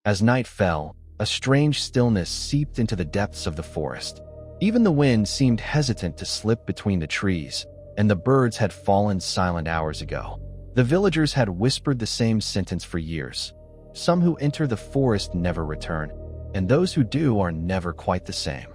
As night fell, a strange stillness seeped into the depths of the forest. Even the wind seemed hesitant to slip between the trees, and the birds had fallen silent hours ago. The villagers had whispered the same sentence for years. Some who enter the forest never return, and those who do are never quite the same.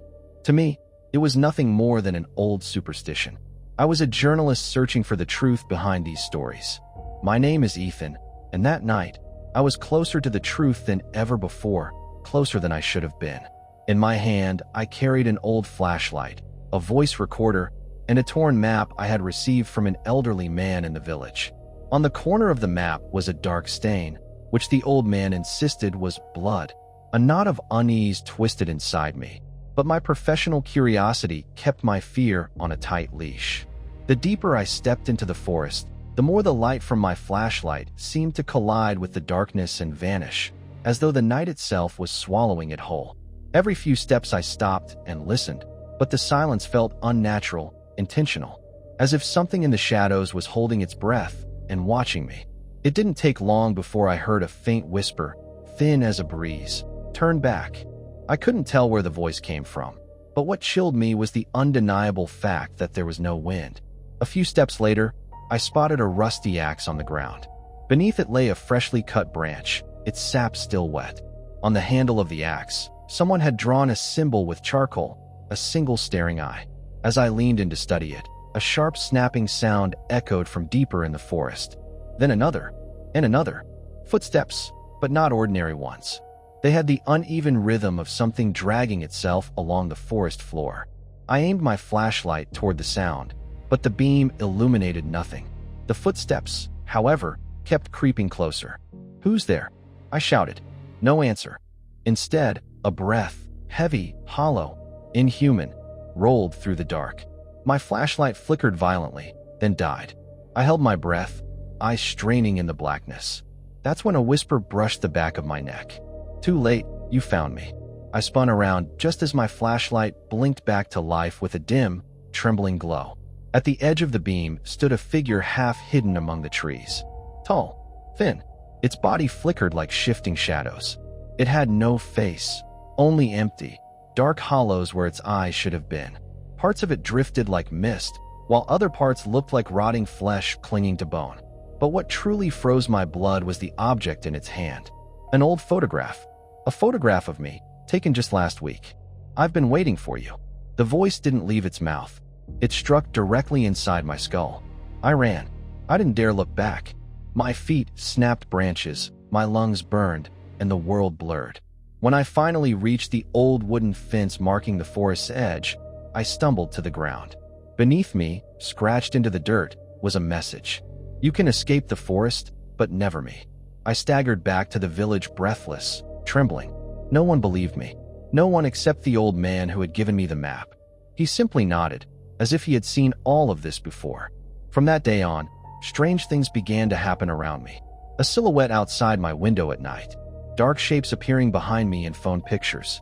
To me, it was nothing more than an old superstition. I was a journalist searching for the truth behind these stories. My name is Ethan, and that night, I was closer to the truth than ever before, closer than I should have been. In my hand, I carried an old flashlight, a voice recorder, and a torn map I had received from an elderly man in the village. On the corner of the map was a dark stain, which the old man insisted was blood. A knot of unease twisted inside me, but my professional curiosity kept my fear on a tight leash. The deeper I stepped into the forest, the more the light from my flashlight seemed to collide with the darkness and vanish, as though the night itself was swallowing it whole. Every few steps I stopped and listened, but the silence felt unnatural, intentional, as if something in the shadows was holding its breath and watching me. It didn't take long before I heard a faint whisper, thin as a breeze. "Turn back." I couldn't tell where the voice came from, but what chilled me was the undeniable fact that there was no wind. A few steps later, I spotted a rusty axe on the ground. Beneath it lay a freshly cut branch, its sap still wet. On the handle of the axe, someone had drawn a symbol with charcoal, a single staring eye. As I leaned in to study it, a sharp snapping sound echoed from deeper in the forest. Then another, and another. Footsteps, but not ordinary ones. They had the uneven rhythm of something dragging itself along the forest floor. I aimed my flashlight toward the sound, but the beam illuminated nothing. The footsteps, however, kept creeping closer. "Who's there?" I shouted. No answer. Instead, a breath, heavy, hollow, inhuman, rolled through the dark. My flashlight flickered violently, then died. I held my breath, eyes straining in the blackness. That's when a whisper brushed the back of my neck. "Too late, you found me." I spun around just as my flashlight blinked back to life with a dim, trembling glow. At the edge of the beam stood a figure half hidden among the trees. Tall, thin, its body flickered like shifting shadows. It had no face, only empty, dark hollows where its eyes should have been. Parts of it drifted like mist, while other parts looked like rotting flesh clinging to bone. But what truly froze my blood was the object in its hand. An old photograph. A photograph of me, taken just last week. "I've been waiting for you." The voice didn't leave its mouth. It struck directly inside my skull. I ran. I didn't dare look back. My feet snapped branches, my lungs burned, and the world blurred. When I finally reached the old wooden fence marking the forest's edge, I stumbled to the ground. Beneath me, scratched into the dirt, was a message. "You can escape the forest, but never me." I staggered back to the village breathless, trembling. No one believed me. No one except the old man who had given me the map. He simply nodded, as if he had seen all of this before. From that day on, strange things began to happen around me. A silhouette outside my window at night. Dark shapes appearing behind me in phone pictures.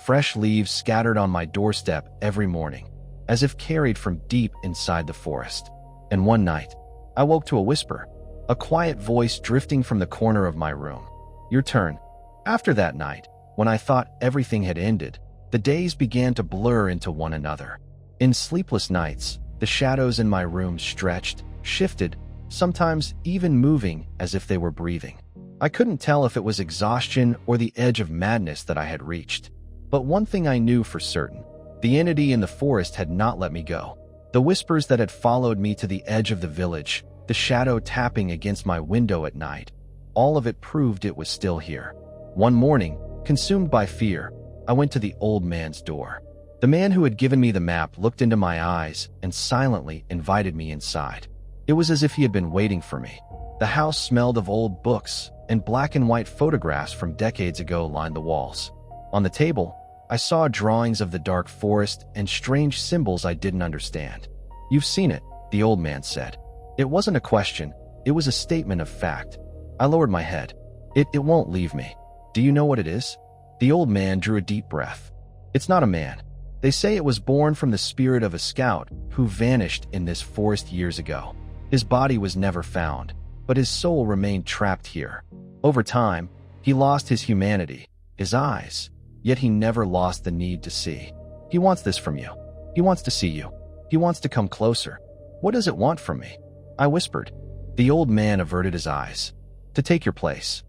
Fresh leaves scattered on my doorstep every morning, as if carried from deep inside the forest. And one night, I woke to a whisper, a quiet voice drifting from the corner of my room. "Your turn." After that night, when I thought everything had ended, the days began to blur into one another. In sleepless nights, the shadows in my room stretched, shifted, sometimes even moving as if they were breathing. I couldn't tell if it was exhaustion or the edge of madness that I had reached. But one thing I knew for certain, the entity in the forest had not let me go. The whispers that had followed me to the edge of the village, the shadow tapping against my window at night, all of it proved it was still here. One morning, consumed by fear, I went to the old man's door. The man who had given me the map looked into my eyes and silently invited me inside. It was as if he had been waiting for me. The house smelled of old books, and black and white photographs from decades ago lined the walls. On the table, I saw drawings of the dark forest and strange symbols I didn't understand. "You've seen it," the old man said. It wasn't a question, it was a statement of fact. I lowered my head. It won't leave me." "Do you know what it is?" The old man drew a deep breath. "It's not a man. They say it was born from the spirit of a scout who vanished in this forest years ago. His body was never found, but his soul remained trapped here. Over time, He lost his humanity, his eyes, yet he never lost the need to see. He wants this from you. He wants to see you. He wants to come closer. What does it want from me? I whispered. The old man averted his eyes. To take your place.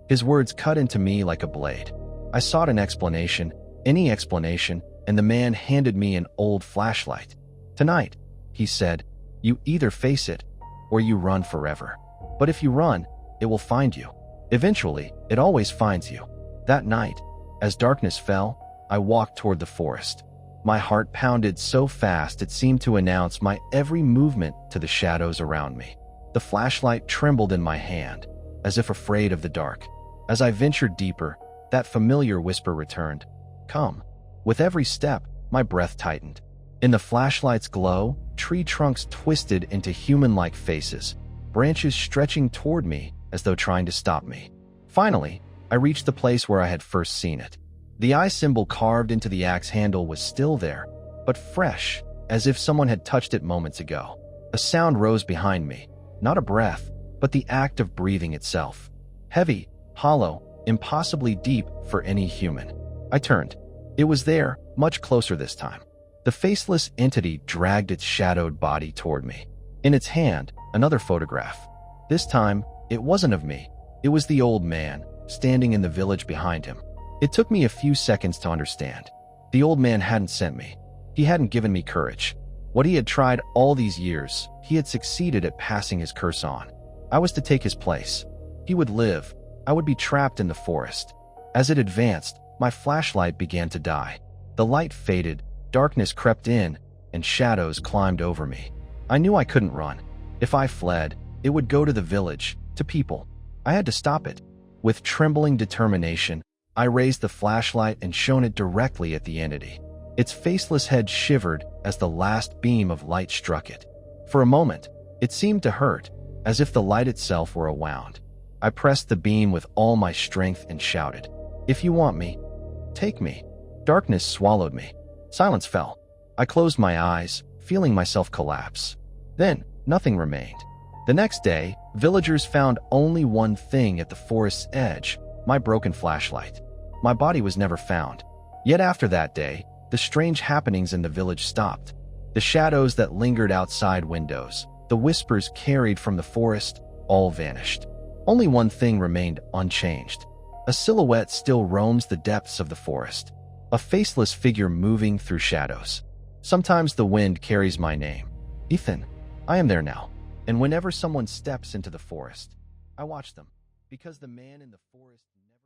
His words cut into me like a blade. I sought an explanation, any explanation, and the man handed me an old flashlight. Tonight, he said, you either face it or you run forever. But if you run, it will find you. Eventually, it always finds you. That night, as darkness fell, I walked toward the forest. My heart pounded so fast it seemed to announce my every movement to the shadows around me. The flashlight trembled in my hand, as if afraid of the dark. As I ventured deeper, that familiar whisper returned. Come. With every step, my breath tightened. In the flashlight's glow, tree trunks twisted into human-like faces, branches stretching toward me as though trying to stop me. Finally, I reached the place where I had first seen it. The eye symbol carved into the axe handle was still there, but fresh, as if someone had touched it moments ago. A sound rose behind me, not a breath, but the act of breathing itself. Heavy, hollow, impossibly deep for any human. I turned. It was there, much closer this time. The faceless entity dragged its shadowed body toward me. In its hand, another photograph. This time, it wasn't of me. It was the old man, standing in the village behind him. It took me a few seconds to understand. The old man hadn't sent me. He hadn't given me courage. What he had tried all these years, he had succeeded at passing his curse on. I was to take his place. He would live. I would be trapped in the forest. As it advanced, my flashlight began to die. The light faded, darkness crept in, and shadows climbed over me. I knew I couldn't run. If I fled, it would go to the village, to people. I had to stop it. With trembling determination, I raised the flashlight and shone it directly at the entity. Its faceless head shivered as the last beam of light struck it. For a moment, it seemed to hurt, as if the light itself were a wound. I pressed the beam with all my strength and shouted, "If you want me, take me." Darkness swallowed me. Silence fell. I closed my eyes, feeling myself collapse. Then, nothing remained. The next day, villagers found only one thing at the forest's edge, my broken flashlight. My body was never found. Yet after that day, the strange happenings in the village stopped. The shadows that lingered outside windows, the whispers carried from the forest, all vanished. Only one thing remained unchanged. A silhouette still roams the depths of the forest. A faceless figure moving through shadows. Sometimes the wind carries my name. Ethan, I am there now. And whenever someone steps into the forest, I watch them, because the man in the forest never